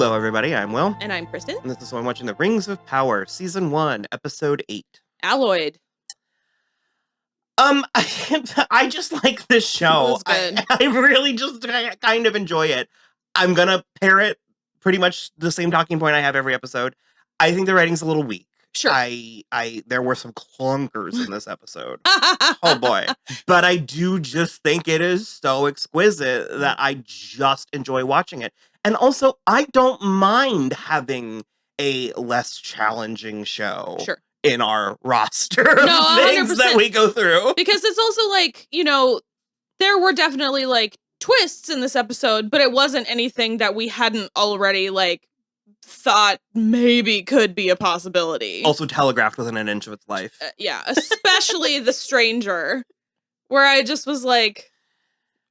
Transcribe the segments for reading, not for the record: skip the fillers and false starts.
Hello, everybody. I'm Will. And I'm Kristen. And this is I'm watching The Rings of Power, Season 1, Episode 8. Alloyed. I just like this show. It was good. I really just kind of enjoy it. I'm gonna parrot pretty much the same talking point I have every episode. I think the writing's a little weak. Sure. There were some clunkers in this episode. Oh boy. But I do just think it is so exquisite that I just enjoy watching it. And also, I don't mind having a less challenging show in our roster of things 100%. that we go through. Because it's also like, you know, there were definitely like twists in this episode, but it wasn't anything that we hadn't already like thought maybe could be a possibility. Also telegraphed within an inch of its life. Yeah, especially the stranger, where I just was like,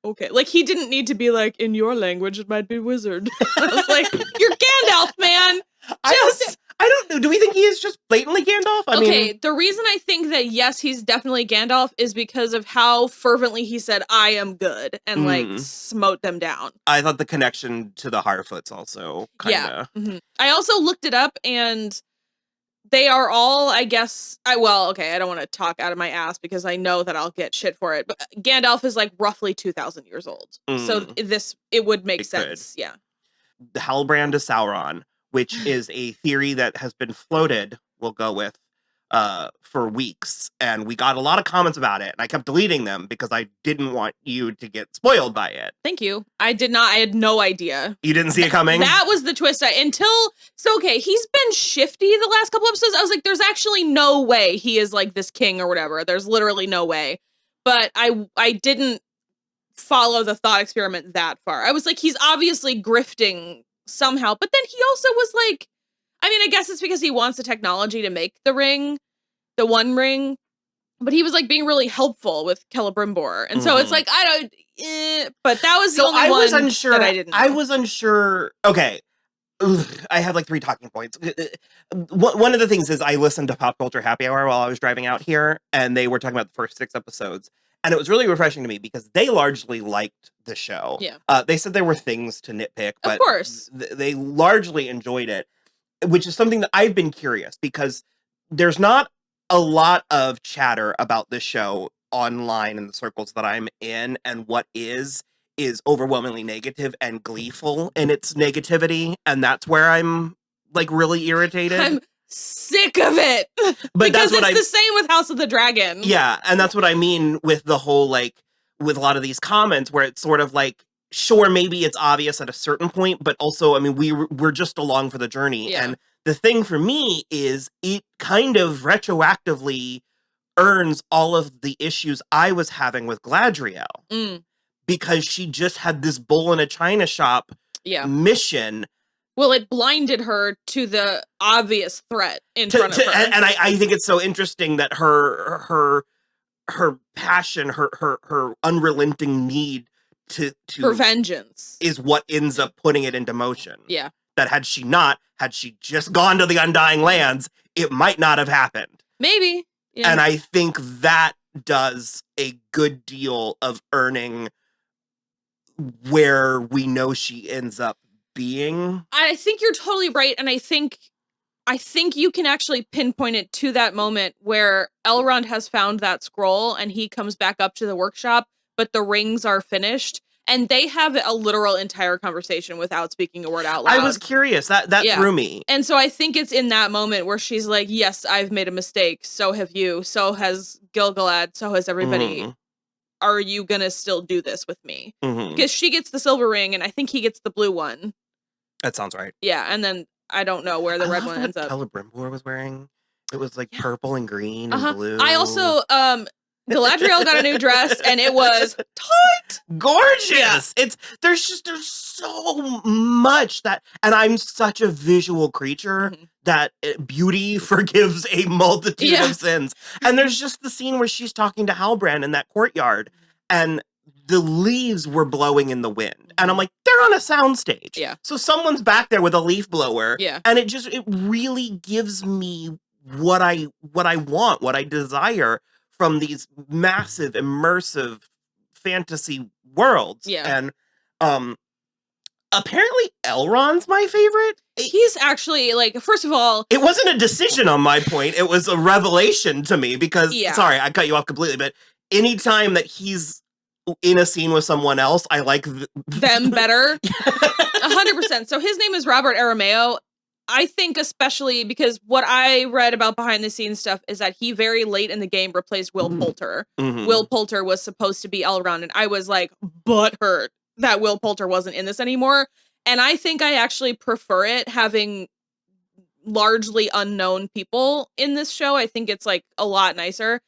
okay, like he didn't need to be like, in your language it might be wizard. I was like, you're Gandalf, man. I don't know. Do we think he is just blatantly Gandalf? I mean, the reason I think that yes, he's definitely Gandalf is because of how fervently he said, I am good, and like smote them down. I thought the connection to the Harfoots also kind of. Yeah. Mm-hmm. I also looked it up and they are all, I guess, I don't want to talk out of my ass because I know that I'll get shit for it, but Gandalf is like roughly 2,000 years old. So it would make sense. Yeah. The Halbrand is Sauron, which is a theory that has been floated, we'll go with, for weeks. And we got a lot of comments about it. And I kept deleting them because I didn't want you to get spoiled by it. Thank you. I did not. I had no idea. You didn't see it coming? That was the twist. He's been shifty the last couple episodes. I was like, there's actually no way he is like this king or whatever. There's literally no way. But I didn't follow the thought experiment that far. I was like, he's obviously grifting somehow, but then he also was like, I mean, I guess it's because he wants the technology to make the ring, the One Ring, but he was like being really helpful with Celebrimbor, and so it's like but that was the only one that I didn't know. I was unsure. Okay, I have like 3 talking points. One of the things is I listened to Pop Culture Happy Hour while I was driving out here, and they were talking about the first 6 episodes. And it was really refreshing to me because they largely liked the show. Yeah. They said there were things to nitpick, but of course. They largely enjoyed it, which is something that I've been curious because there's not a lot of chatter about this show online in the circles that I'm in, and what is overwhelmingly negative and gleeful in its negativity, and that's where I'm like really irritated. I'm sick of it. But because it's the same with House of the Dragon. Yeah, and that's what I mean with the whole, like, with a lot of these comments where it's sort of like, sure, maybe it's obvious at a certain point, but also, I mean, we're just along for the journey. Yeah. And the thing for me is it kind of retroactively earns all of the issues I was having with Galadriel. Because she just had this bull in a china shop mission. Well, it blinded her to the obvious threat in front of her. And I think it's so interesting that her passion, her unrelenting need to for vengeance is what ends up putting it into motion. Yeah. That had she just gone to the Undying Lands, it might not have happened. Maybe. Yeah. And I think that does a good deal of earning where we know she ends up being. I think you're totally right, and I think you can actually pinpoint it to that moment where Elrond has found that scroll and he comes back up to the workshop, but the rings are finished, and they have a literal entire conversation without speaking a word out loud. I was curious. That threw me. And so I think it's in that moment where she's like, yes, I've made a mistake. So have you. So has Gil-galad. So has everybody. Are you gonna still do this with me? Because she gets the silver ring and I think he gets the blue one. That sounds right. Yeah, and then I don't know where the red one ends up. Celebrimbor was wearing. It was like purple and green and blue. I also Galadriel got a new dress and it was tight, gorgeous. Yeah. There's so much that, and I'm such a visual creature that beauty forgives a multitude of sins. And there's just the scene where she's talking to Halbrand in that courtyard, and the leaves were blowing in the wind, and I'm like, they're on a soundstage. Yeah. So someone's back there with a leaf blower. Yeah. And it really gives me what I want, what I desire from these massive, immersive fantasy worlds. Yeah. And Apparently, Elrond's my favorite. He's actually, like, first of all... It wasn't a decision on my point. It was a revelation to me because, sorry, I cut you off completely, but anytime that he's in a scene with someone else, I like them better. 100%. So his name is Robert Arameo. I think especially because what I read about behind the scenes stuff is that he very late in the game replaced Will Poulter. Will Poulter was supposed to be Elrond, and I was like butthurt that Will Poulter wasn't in this anymore. And I think I actually prefer it having largely unknown people in this show. I think it's like a lot nicer.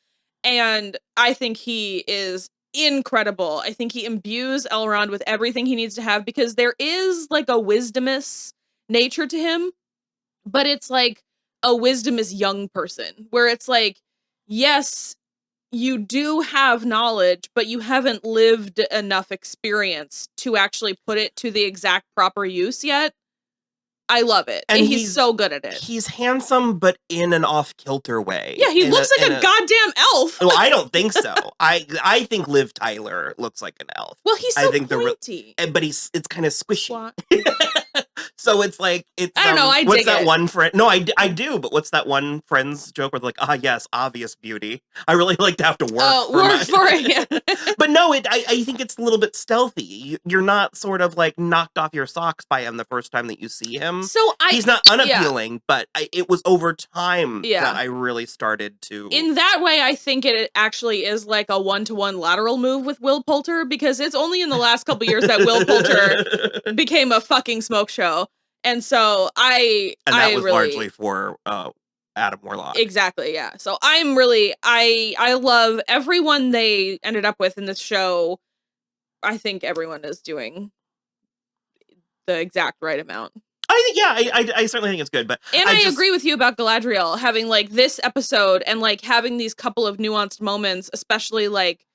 And I think he is incredible. I think he imbues Elrond with everything he needs to have because there is like a wisdomous nature to him, but it's like a wisdomous young person where it's like, yes, you do have knowledge, but you haven't lived enough experience to actually put it to the exact proper use yet. I love it. And he's so good at it. He's handsome, but in an off-kilter way. Yeah, he looks like a goddamn elf. Well, I don't think so. I think Liv Tyler looks like an elf. Well, he's so pointy. But it's kind of squishy. So it's like, I don't know, I what's dig that it. one friend? No, I do, but what's that one Friends joke where they're like, yes, obvious beauty. I really like to have to work for it, yeah. But no, I think it's a little bit stealthy. You're not sort of like knocked off your socks by him the first time that you see him. So he's not unappealing, but it was over time that I really started to... In that way, I think it actually is like a one-to-one lateral move with Will Poulter, because it's only in the last couple years that Will Poulter became a fucking smoke show. And so that was really, largely for Adam Warlock. Exactly, yeah. So I'm really, I love everyone they ended up with in this show. I think everyone is doing the exact right amount. I certainly think it's good, but I agree with you about Galadriel having like this episode and like having these couple of nuanced moments, especially like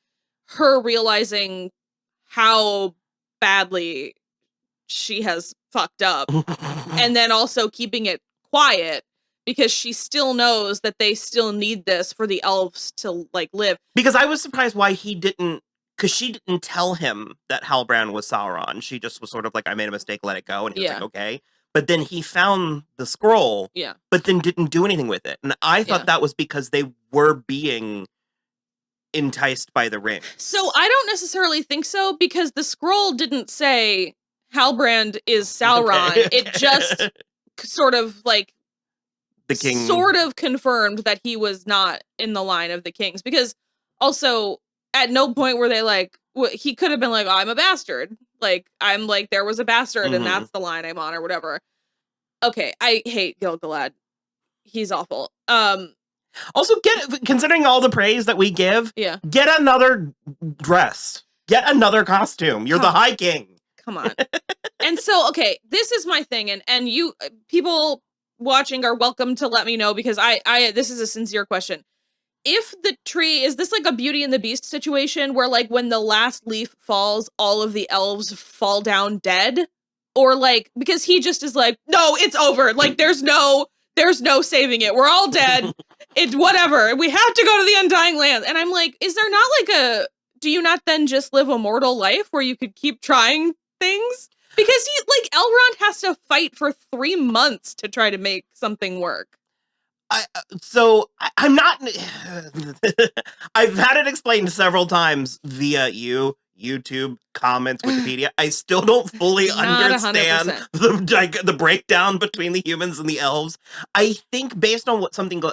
her realizing how badly she has fucked up and then also keeping it quiet because she still knows that they still need this for the elves to like live. Because I was surprised why he didn't, because she didn't tell him that Halbrand was Sauron. She just was sort of like, I made a mistake, let it go. And he was like, okay. But then he found the scroll, but then didn't do anything with it. And I thought that was because they were being enticed by the ring. So I don't necessarily think so, because the scroll didn't say Halbrand is Sauron. Okay. It just sort of like the king sort of confirmed that he was not in the line of the kings, because also at no point were they like, he could have been like, oh, I'm a bastard. Like, I'm like, there was a bastard and that's the line I'm on or whatever. Okay, I hate Gil-galad. He's awful. Also, considering all the praise that we give, get another dress. Get another costume. You're the High King. Come on. And so, okay, this is my thing, and you people watching are welcome to let me know, because I this is a sincere question. If the tree, is this like a Beauty and the Beast situation where like when the last leaf falls, all of the elves fall down dead? Or like, because he just is like, no, it's over. Like there's no saving it. We're all dead. It's whatever. We have to go to the Undying Land. And I'm like, is there not like do you not then just live a mortal life where you could keep trying things? Because Elrond has to fight for 3 months to try to make something work. I'm not. I've had it explained several times via YouTube, comments, Wikipedia. I still don't fully understand the breakdown between the humans and the elves. I think based on what something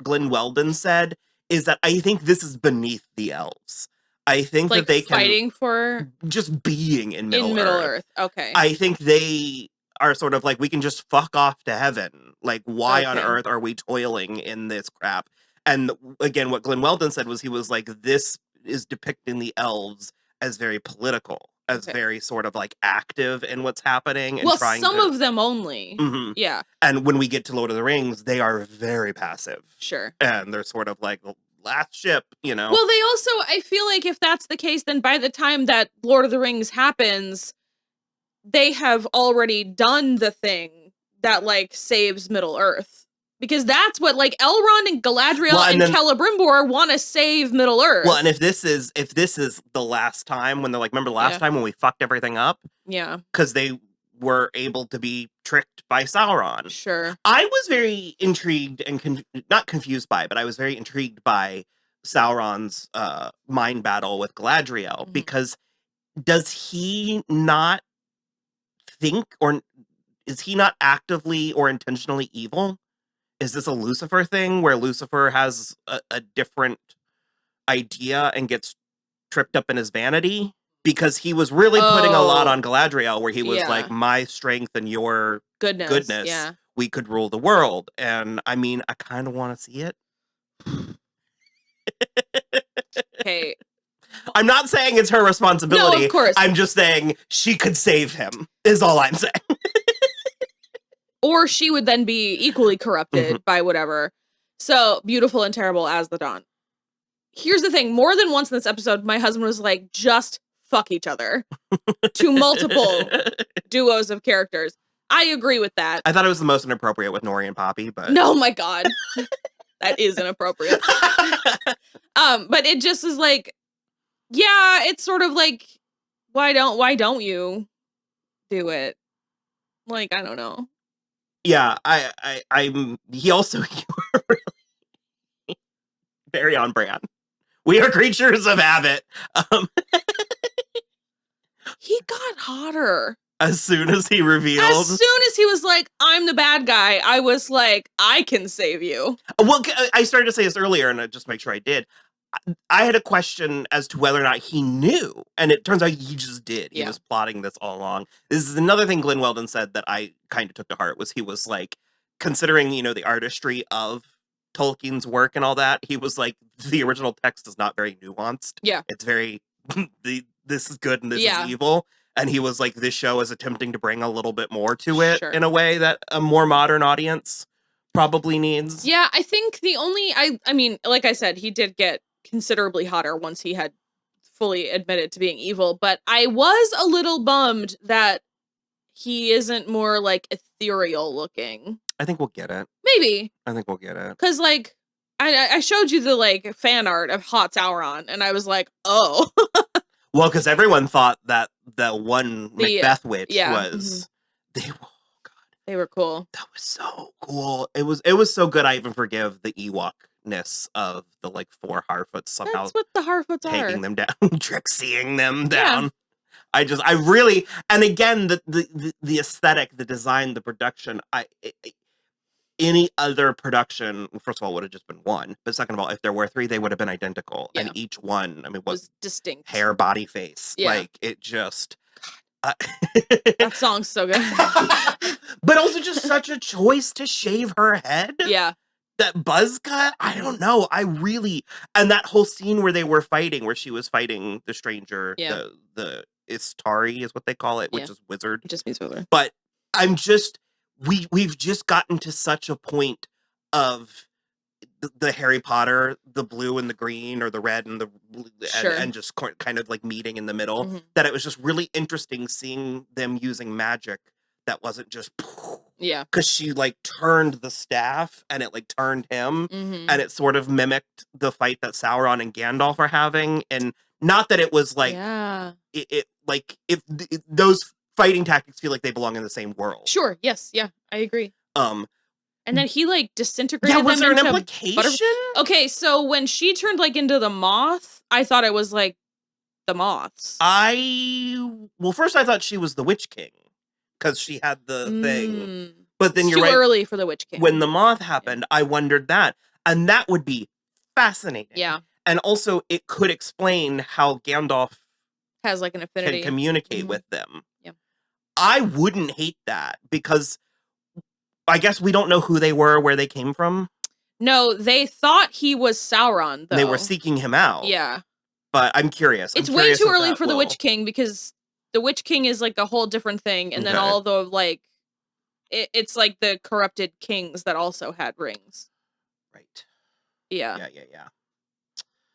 Glenn Weldon said is that I think this is beneath the elves. I think that they can fighting for just being in Middle Earth. Okay. I think they are sort of like, we can just fuck off to heaven. Like, why on earth are we toiling in this crap? And again, what Glenn Weldon said was, he was like, this is depicting the elves as very political, as very sort of like active in what's happening. And some of them only. Mm-hmm. Yeah. And when we get to Lord of the Rings, they are very passive. Sure. And they're sort of like the last ship, you know? Well, they also, I feel like if that's the case, then by the time that Lord of the Rings happens, they have already done the thing that like saves Middle Earth, because that's what like Elrond and Galadriel and Celebrimbor want to save Middle Earth. Well, and if this is the last time when they're like, remember the last time when we fucked everything up? Yeah. Because they were able to be tricked by Sauron. Sure. I was very intrigued and not confused by, but I was very intrigued by Sauron's mind battle with Galadriel, because does he not think, or is he not actively or intentionally evil? Is this a Lucifer thing where Lucifer has a different idea and gets tripped up in his vanity? Because he was really putting a lot on Galadriel, where he was like, my strength and your goodness, we could rule the world. And I mean, I kind of want to see it. Okay. I'm not saying it's her responsibility. No, of course. I'm just saying she could save him, is all I'm saying. Or she would then be equally corrupted by whatever. So, beautiful and terrible as the dawn. Here's the thing. More than once in this episode, my husband was like, just fuck each other. To multiple duos of characters. I agree with that. I thought it was the most inappropriate with Nori and Poppy, but... No, my God. That is inappropriate. But it just is like, yeah, it's sort of like, why don't you do it? Like, I don't know. Yeah, he also, you were really very on brand. We are creatures of habit. He got hotter. As soon as he revealed. As soon as he was like, I'm the bad guy, I was like, I can save you. Well, I started to say this earlier, and I just make sure I did. I had a question as to whether or not he knew, and it turns out he just did. He was plotting this all along. This is another thing Glenn Weldon said that I kind of took to heart, was he was like, considering, you know, the artistry of Tolkien's work and all that, he was like, the original text is not very nuanced. Yeah. It's very, this is good and this is evil. And he was like, this show is attempting to bring a little bit more to it in a way that a more modern audience probably needs. Yeah, I think the only, I mean, like I said, he did get considerably hotter once he had fully admitted to being evil, but I was a little bummed that he isn't more like ethereal looking. I think we'll get it. Maybe. I think we'll get it. Because like, I showed you the like fan art of Hot Sauron, and I was like, oh. Well, because everyone thought that the one Macbeth witch was, they were cool. That was so cool. It was so good. I even forgive the Ewok-ness of the like 4 Harfoots somehow. That's what the Harfoots are. Taking them down, Trixieing them down. I really, and again, the aesthetic, the design, the production, any other production, first of all, would have just been one. But second of all, if there were 3, they would have been identical. And each one, I mean, was distinct. Hair, body, face. Yeah. Like, it just... that song's so good. But also just such a choice to shave her head. Yeah. That buzz cut, I don't know. And that whole scene where they were fighting, where she was fighting the stranger, the Istari is what they call it, which is wizard. It just means wizard. But I'm just... We've just gotten to such a point of the Harry Potter, the blue and the green, or the red and the blue, and just kind of like meeting in the middle, that it was just really interesting seeing them using magic that wasn't just because she like turned the staff and it like turned him, and it sort of mimicked the fight that Sauron and Gandalf are having, and not that it was like it like if those fighting tactics feel like they belong in the same world. Sure. Yes. Yeah. I agree. And then he like disintegrated. Yeah. Was them there an into implication? Okay. So when she turned like into the moth, I thought it was like the moths. Well, first I thought she was the Witch King because she had the thing. But then you're too early for the Witch King. When the moth happened, I wondered that, and that would be fascinating. Yeah. And also, it could explain how Gandalf has like an affinity, can communicate with them. Yeah. I wouldn't hate that because I guess we don't know who they were, where they came from. No, they thought he was Sauron, though. They were seeking him out. Yeah. But I'm curious. It's way too early for the Witch King because the Witch King is like a whole different thing. And then all the like, it's like the corrupted kings that also had rings. Right. Yeah. Yeah.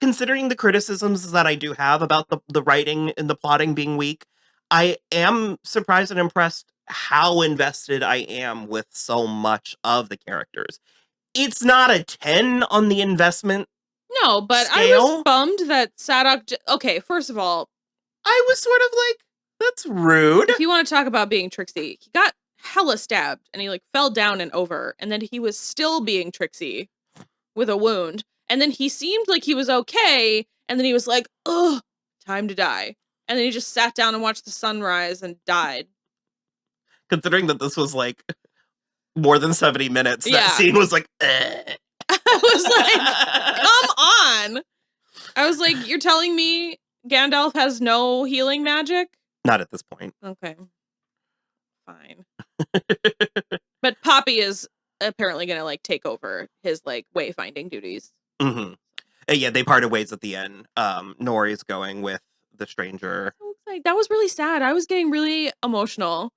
Considering the criticisms that I do have about the writing and the plotting being weak, I am surprised and impressed how invested I am with so much of the characters. It's not a 10 on the investment. No, but scale. I was bummed that Sadok... Okay, first of all... I was sort of like, That's rude. If you want to talk about being tricksy, he got hella stabbed and he like fell down and over, and then he was still being tricksy with a wound, and then he seemed like he was okay, and then he was like, ugh, time to die. And then he just sat down and watched the sunrise and died. Considering that this was like more than 70 minutes, that scene was like, I was like, come on. I was like, you're telling me Gandalf has no healing magic? Not at this point. Okay. Fine. But Poppy is apparently gonna like take over his like wayfinding duties. Mm-hmm. Yeah, they parted ways at the end. Nori's going with the stranger. That was really sad. I was getting really emotional.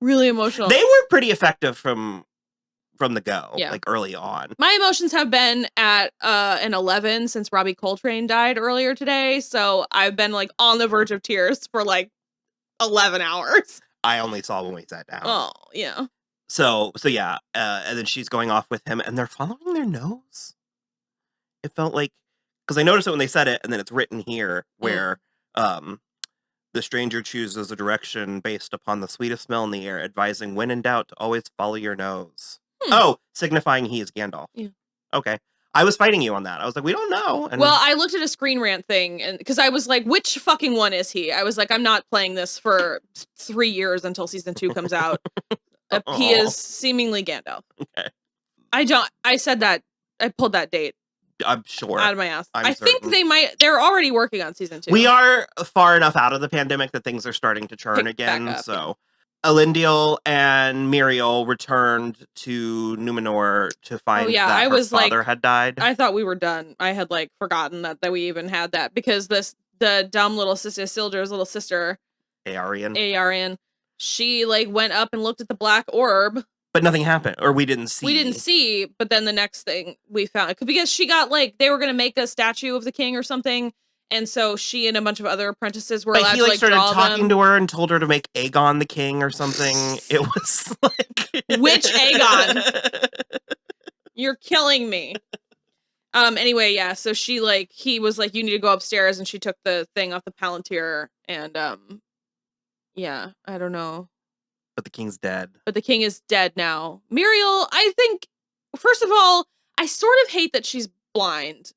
Really emotional. They were pretty effective from the go, yeah. like early on. My emotions have been at an 11 since Robbie Coltrane died earlier today, so I've been like on the verge of tears for like 11 hours. I only saw when we sat down. Oh, yeah. So yeah, and then she's going off with him, and they're following their nose. It felt like, because I noticed it when they said it, and then it's written here where the stranger chooses a direction based upon the sweetest smell in the air, advising when in doubt to always follow your nose. Oh, signifying he is Gandalf. Yeah. Okay. I was fighting you on that. I was like, we don't know. And well, I looked at a Screen Rant thing, and because I was like, which fucking one is he? I was like, I'm not playing this for 3 years until season 2 comes out. He is seemingly Gandalf. Okay. I said that. I pulled that date. I'm sure. Out of my ass. I think they're already working on season 2. We are far enough out of the pandemic that things are starting to churn again. Up, so Elendil and Muriel returned to Numenor to find that her father had died. I thought we were done. I had like forgotten that we even had that, because the dumb little sister, Isildur's little sister, Eärien, she like went up and looked at the black orb. But nothing happened, or we didn't see. But then the next thing we found, because she got like, they were going to make a statue of the king or something. And so she and a bunch of other apprentices were allowed to like started draw talking to her and told her to make Aegon the king or something. It was like, which Aegon? You're killing me. Anyway, yeah. So he was like, you need to go upstairs, and she took the thing off the Palantir, and yeah, I don't know. But the king's dead. But the king is dead now. Muriel, I think, first of all, I sort of hate that she's blind.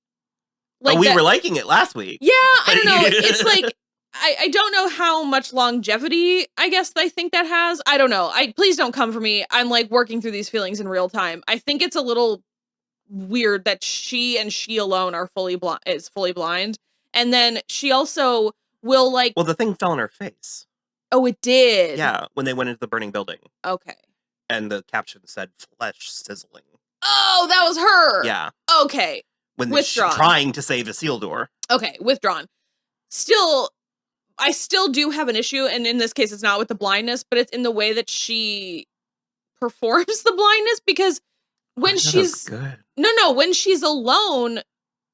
Like we were liking it last week. Yeah, I don't know. It's like, I don't know how much longevity, I guess, I think that has. I don't know. Please don't come for me. I'm like working through these feelings in real time. I think it's a little weird that she and she alone are fully blind. And then she also will like... Well, the thing fell on her face. Oh, it did? Yeah, when they went into the burning building. Okay. And the caption said, flesh sizzling. Oh, that was her! Yeah. Okay. When withdrawn. Trying to save Isildur. Okay, withdrawn. Still, I still do have an issue, and in this case, it's not with the blindness, but it's in the way that she performs the blindness, because when she's... good. No, when she's alone,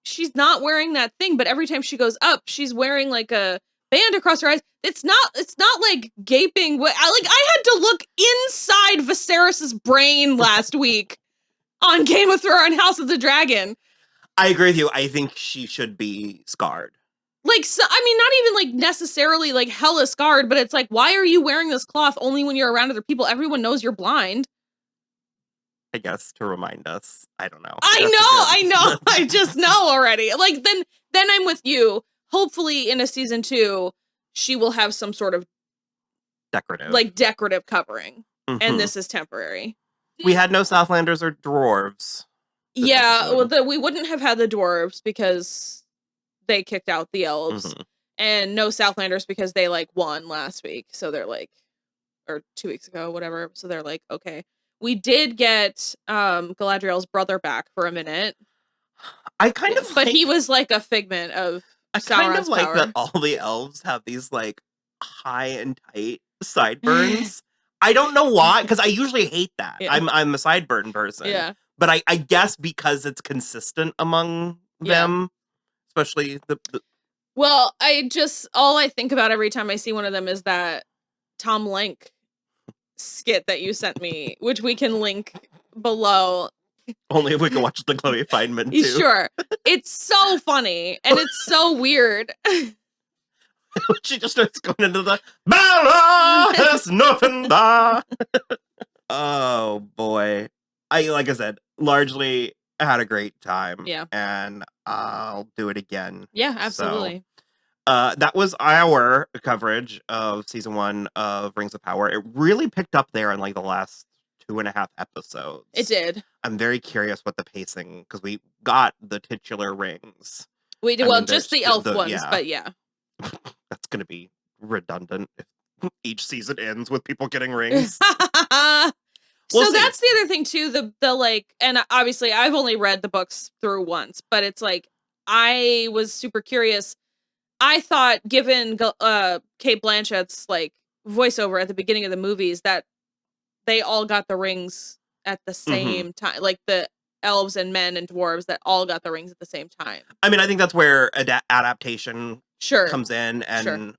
she's not wearing that thing, but every time she goes up, she's wearing like a band across her eyes. It's not like gaping. I had to look inside Viserys's brain last week on Game of Thrones and House of the Dragon. I agree with you. I think she should be scarred. Like, so, I mean, not even like necessarily like hella scarred, but it's like, why are you wearing this cloth only when you're around other people? Everyone knows you're blind. I guess to remind us. I don't know. I know. I just know already. Like, then I'm with you. Hopefully in a season 2, she will have some sort of decorative covering. Mm-hmm. And this is temporary. We had no Southlanders or dwarves. Yeah, well, we wouldn't have had the dwarves because they kicked out the elves. Mm-hmm. And no Southlanders because they like won last week. So they're like, or 2 weeks ago, whatever. So they're like, okay. We did get Galadriel's brother back for a minute. But he was like a figment of Sauron's kind of like power. that all the elves have these like high and tight sideburns. I don't know why, because I usually hate that. Yeah. I'm a sideburn person. Yeah. But I guess because it's consistent among them, especially the... Well, all I think about every time I see one of them is that Tom Lenk skit that you sent me, which we can link below. Only if we can watch the Chloe Feynman too. Sure. It's so funny and it's so weird. She just starts going into the Ballast nothing da. Oh boy. Like I said, largely had a great time. Yeah. And I'll do it again. Yeah, absolutely. That was our coverage of season 1 of Rings of Power. It really picked up there in like the last 2.5 episodes. It did. I'm very curious what the pacing, because we got the titular rings. We did, well, just the elf ones, yeah. but yeah. That's going to be redundant if each season ends with people getting rings. So that's the other thing too, the like, and obviously I've only read the books through once, but it's like, I was super curious. I thought, given Kate Blanchett's like voiceover at the beginning of the movies, that they all got the rings at the same time, like the elves and men and dwarves that all got the rings at the same time. I mean, I think that's where adaptation comes in, and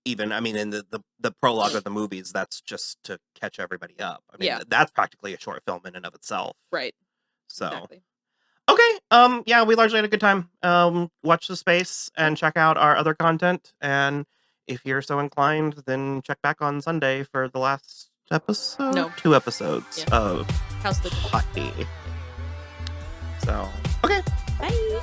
even, I mean, in the prologue of the movies, that's just to catch everybody up. I mean, that's practically a short film in and of itself. Right. So, exactly. Okay. Yeah, we largely had a good time. Watch the space and check out our other content. And if you're so inclined, then check back on Sunday for the last episode. No. 2 episodes of House the Hot Tea. So, okay. Bye.